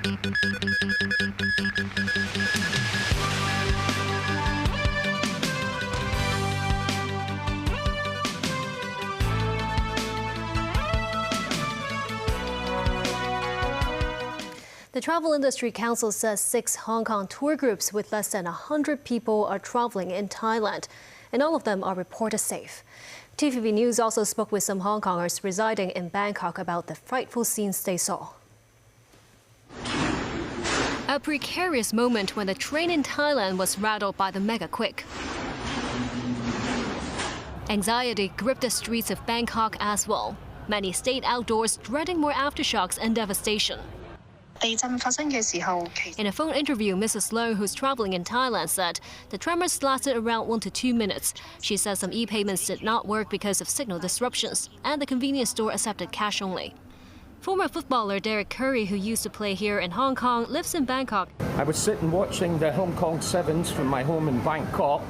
The Travel Industry Council says 6 Hong Kong tour groups with less than 100 people are traveling in Thailand, and all of them are reported safe. TVB News also spoke with some Hong Kongers residing in Bangkok about the frightful scenes they saw. A precarious moment when the train in Thailand was rattled by the mega quake. Anxiety gripped the streets of Bangkok as well. Many stayed outdoors, dreading more aftershocks and devastation. In a phone interview, Mrs. Low, who's traveling in Thailand, said the tremors lasted around 1 to 2 minutes. She says some e-payments did not work because of signal disruptions, and the convenience store accepted cash only. Former footballer Derek Curry, who used to play here in Hong Kong, lives in Bangkok. I was sitting watching the Hong Kong Sevens from my home in Bangkok,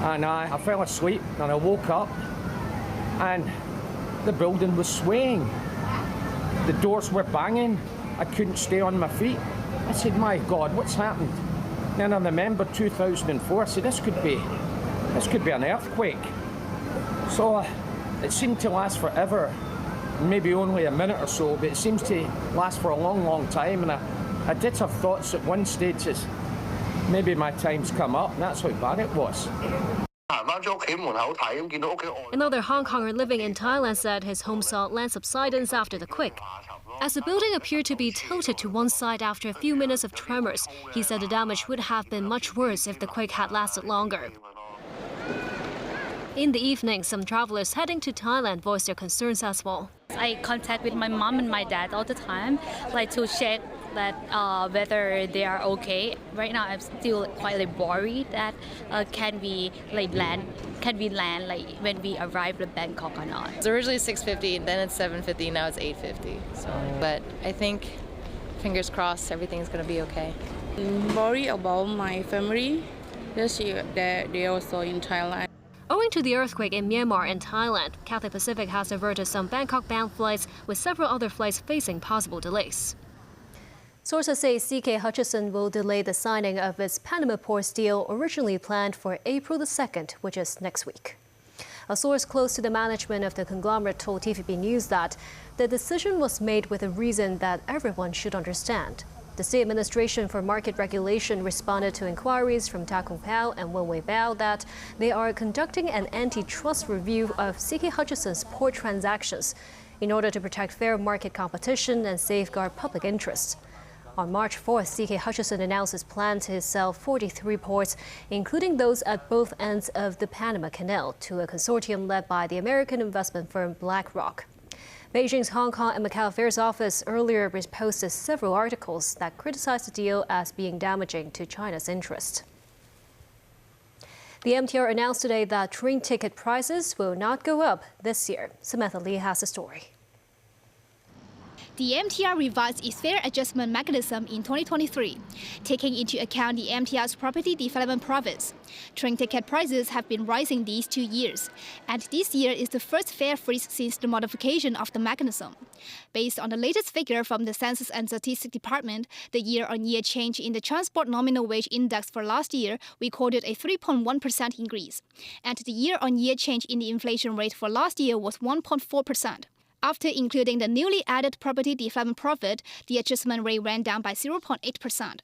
and I fell asleep, and I woke up, and the building was swaying. The doors were banging. I couldn't stay on my feet. I said, my God, what's happened? Then I remembered 2004. I said, this could be an earthquake. So it seemed to last forever, maybe only a minute or so, but it seems to last for a long, long time. And I did have thoughts at one stage as maybe my time's come up, and that's how bad it was. Another Hong Konger living in Thailand said his home saw land subsidence after the quake. As the building appeared to be tilted to one side after a few minutes of tremors, he said the damage would have been much worse if the quake had lasted longer. In the evening, some travelers heading to Thailand voiced their concerns as well. I contact with my mom and my dad all the time, like to check that whether they are okay. Right now, I'm still quite worried that can we land like when we arrive in Bangkok or not. It's originally 6:50, then it's 7:50, now it's 8:50. So, but I think, fingers crossed, everything's gonna be okay. I'm worried about my family. This year, they're also in Thailand. Owing to the earthquake in Myanmar and Thailand, Cathay Pacific has diverted some Bangkok-bound flights, with several other flights facing possible delays. Sources say CK Hutchison will delay the signing of its Panama Ports deal originally planned for April the 2nd, which is next week. A source close to the management of the conglomerate told TVB News that the decision was made with a reason that everyone should understand. The State Administration for Market Regulation responded to inquiries from Ta Kung Pao and Wen Wei Bao that they are conducting an antitrust review of CK Hutchison's port transactions in order to protect fair market competition and safeguard public interests. On March 4th, CK Hutchison announced his plan to sell 43 ports, including those at both ends of the Panama Canal, to a consortium led by the American investment firm BlackRock. Beijing's Hong Kong and Macau Affairs Office earlier reposted several articles that criticized the deal as being damaging to China's interest. The MTR announced today that train ticket prices will not go up this year. Samantha Lee has the story. The MTR revised its fare adjustment mechanism in 2023, taking into account the MTR's property development profits. Train ticket prices have been rising these 2 years, and this year is the first fare freeze since the modification of the mechanism. Based on the latest figure from the Census and Statistics Department, the year-on-year change in the transport nominal wage index for last year recorded a 3.1% increase, and the year-on-year change in the inflation rate for last year was 1.4%. After including the newly added property development profit, the adjustment rate ran down by 0.8%.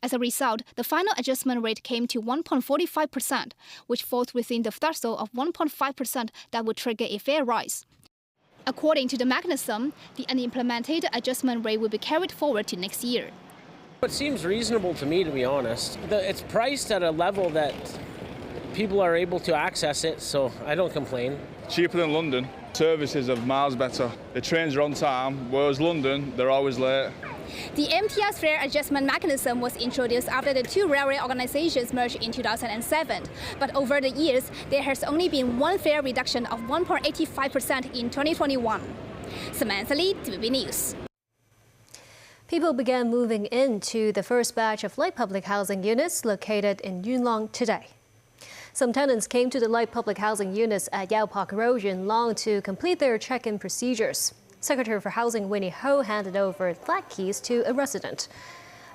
As a result, the final adjustment rate came to 1.45%, which falls within the threshold of 1.5% that would trigger a fare rise. According to the mechanism, the unimplemented adjustment rate will be carried forward to next year. It seems reasonable to me, to be honest. It's priced at a level that people are able to access it, so I don't complain. Cheaper than London. Services are miles better. The trains are on time, whereas London, they're always late. The MTR's fare adjustment mechanism was introduced after the two railway organizations merged in 2007. But over the years, there has only been one fare reduction of 1.85% in 2021. Samantha Lee, TVB News. People began moving into the first batch of light public housing units located in Yuen Long today. Some tenants came to the light public housing units at Yau Park Road in Long to complete their check-in procedures. Secretary for Housing Winnie Ho handed over flat keys to a resident.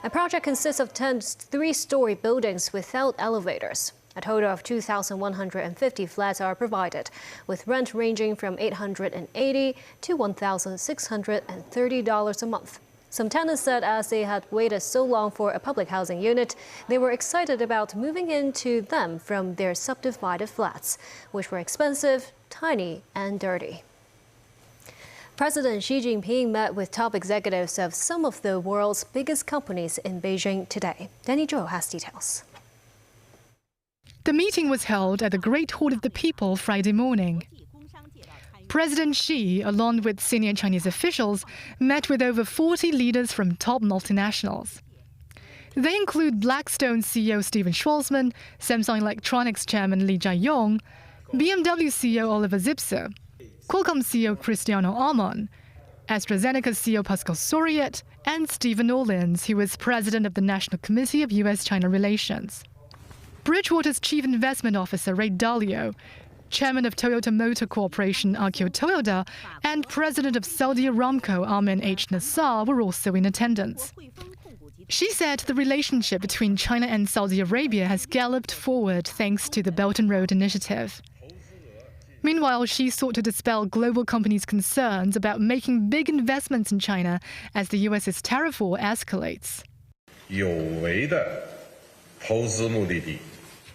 A project consists of 10 three-story buildings without elevators. A total of 2,150 flats are provided, with rent ranging from $880 to $1,630 a month. Some tenants said as they had waited so long for a public housing unit, they were excited about moving into them from their subdivided flats, which were expensive, tiny, and dirty. President Xi Jinping met with top executives of some of the world's biggest companies in Beijing today. Danny Zhou has details. The meeting was held at the Great Hall of the People Friday morning. President Xi, along with senior Chinese officials, met with over 40 leaders from top multinationals. They include Blackstone CEO Steven Schwarzman, Samsung Electronics Chairman Li Jiayong, BMW CEO Oliver Zipse, Qualcomm CEO Cristiano Amon, AstraZeneca CEO Pascal Soriot, and Stephen Orleans, who is president of the National Committee of U.S.-China Relations. Bridgewater's Chief Investment Officer Ray Dalio, Chairman of Toyota Motor Corporation Akio Toyoda, and President of Saudi Aramco Armin H. Nassar were also in attendance. She said the relationship between China and Saudi Arabia has galloped forward thanks to the Belt and Road Initiative. Meanwhile, she sought to dispel global companies' concerns about making big investments in China as the U.S.'s tariff war escalates.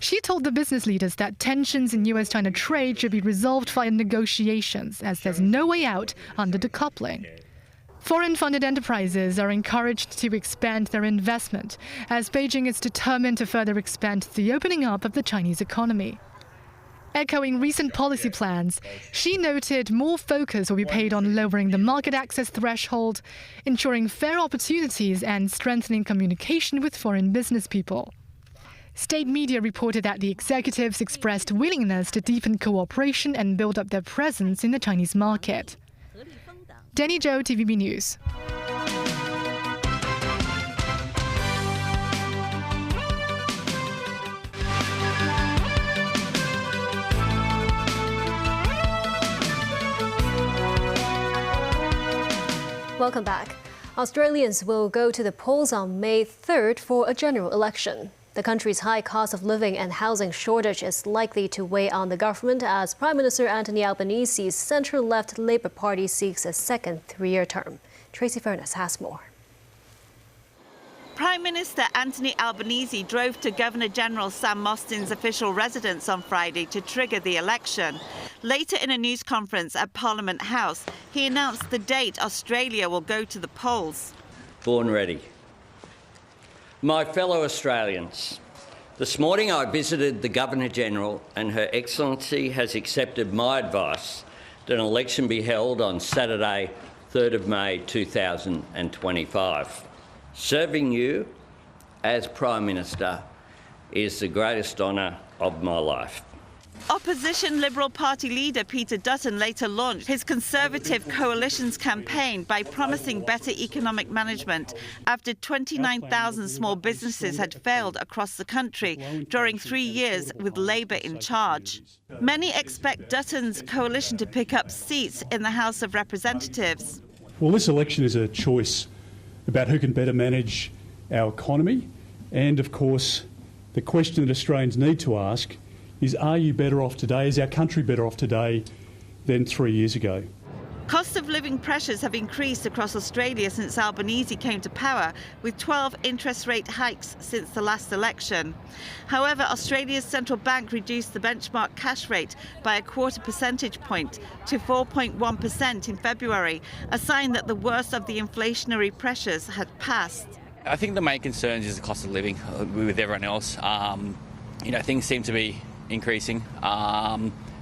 She told the business leaders that tensions in U.S.-China trade should be resolved via negotiations, as there's no way out under decoupling. Foreign-funded enterprises are encouraged to expand their investment, as Beijing is determined to further expand the opening up of the Chinese economy. Echoing recent policy plans, she noted more focus will be paid on lowering the market access threshold, ensuring fair opportunities and strengthening communication with foreign business people. State media reported that the executives expressed willingness to deepen cooperation and build up their presence in the Chinese market. Danny Zhou, TVB News. Welcome back. Australians will go to the polls on May 3rd for a general election. The country's high cost of living and housing shortage is likely to weigh on the government as Prime Minister Anthony Albanese's centre-left Labour Party seeks a second three-year term. Tracy Furness has more. Prime Minister Anthony Albanese drove to Governor-General Sam Mostyn's official residence on Friday to trigger the election. Later in a news conference at Parliament House, he announced the date Australia will go to the polls. Born ready. My fellow Australians, this morning I visited the Governor-General and Her Excellency has accepted my advice that an election be held on Saturday, 3rd of May 2025. Serving you as Prime Minister is the greatest honour of my life. Opposition Liberal Party leader Peter Dutton later launched his Conservative Coalition's campaign by promising better economic management after 29,000 small businesses had failed across the country during 3 years with Labour in charge. Many expect Dutton's coalition to pick up seats in the House of Representatives. Well, this election is a choice about who can better manage our economy, and of course the question that Australians need to ask is, are you better off today, is our country better off today than 3 years ago? Cost of living pressures have increased across Australia since Albanese came to power, with 12 interest rate hikes since the last election. However, Australia's central bank reduced the benchmark cash rate by 1/4 percentage point to 4.1% in February, a sign that the worst of the inflationary pressures had passed. I think the main concern is the cost of living with everyone else. Things seem to be increasing,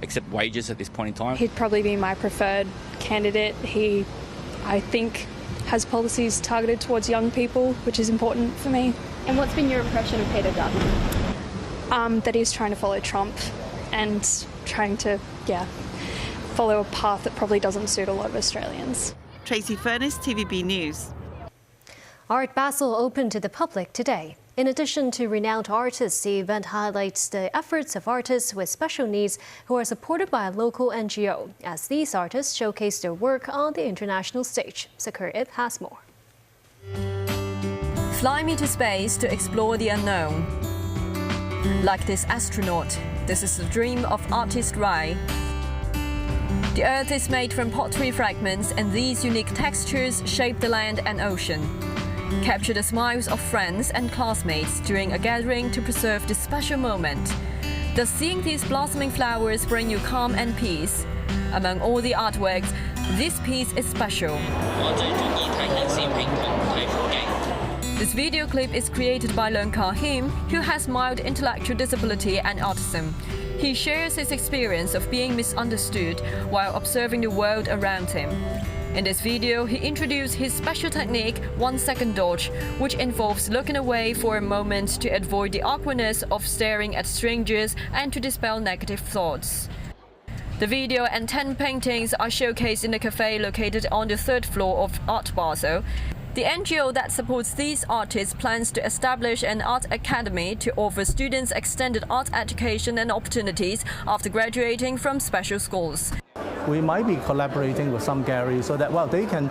except wages at this point in time. He'd probably be my preferred candidate. He, I think, has policies targeted towards young people, which is important for me. And what's been your impression of Peter Dutton? That he's trying to follow Trump and trying to, follow a path that probably doesn't suit a lot of Australians. Tracy Furness, TVB News. Art Basel opened to the public today. In addition to renowned artists, the event highlights the efforts of artists with special needs who are supported by a local NGO, as these artists showcase their work on the international stage. Sakura Ip has more. Fly me to space to explore the unknown. Like this astronaut, this is the dream of artist Rai. The Earth is made from pottery fragments, and these unique textures shape the land and ocean. Capture the smiles of friends and classmates during a gathering to preserve this special moment. Does seeing these blossoming flowers bring you calm and peace? Among all the artworks, this piece is special. This video clip is created by Leung Ka-him, who has mild intellectual disability and autism. He shares his experience of being misunderstood while observing the world around him. In this video, he introduced his special technique, 1-second dodge, which involves looking away for a moment to avoid the awkwardness of staring at strangers and to dispel negative thoughts. The video and 10 paintings are showcased in the cafe located on the 3rd floor of Art Basel. The NGO that supports these artists plans to establish an art academy to offer students extended art education and opportunities after graduating from special schools. We might be collaborating with some galleries so that, well, they can,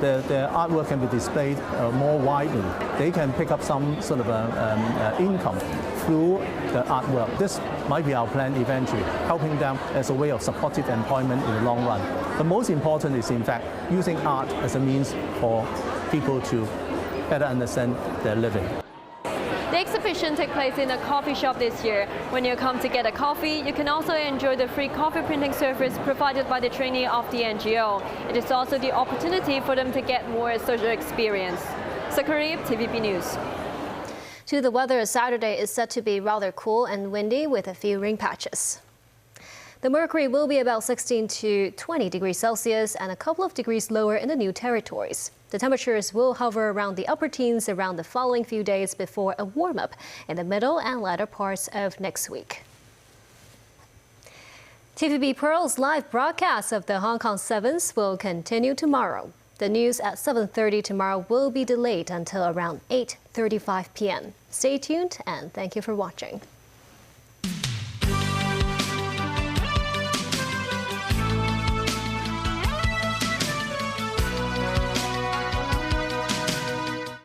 their artwork can be displayed more widely. They can pick up some sort of income through the artwork. This might be our plan eventually, helping them as a way of supportive employment in the long run. The most important is, in fact, using art as a means for people to better understand their living. The exhibition took place in a coffee shop this year. When you come to get a coffee, you can also enjoy the free coffee printing service provided by the trainee of the NGO. It is also the opportunity for them to get more social experience. Sakura, TVB News. To the weather, Saturday is set to be rather cool and windy with a few rain patches. The mercury will be about 16 to 20 degrees Celsius and a couple of degrees lower in the New Territories. The temperatures will hover around the upper teens around the following few days before a warm-up in the middle and latter parts of next week. TVB Pearl's live broadcast of the Hong Kong Sevens will continue tomorrow. The news at 7:30 tomorrow will be delayed until around 8:35 p.m. Stay tuned and thank you for watching.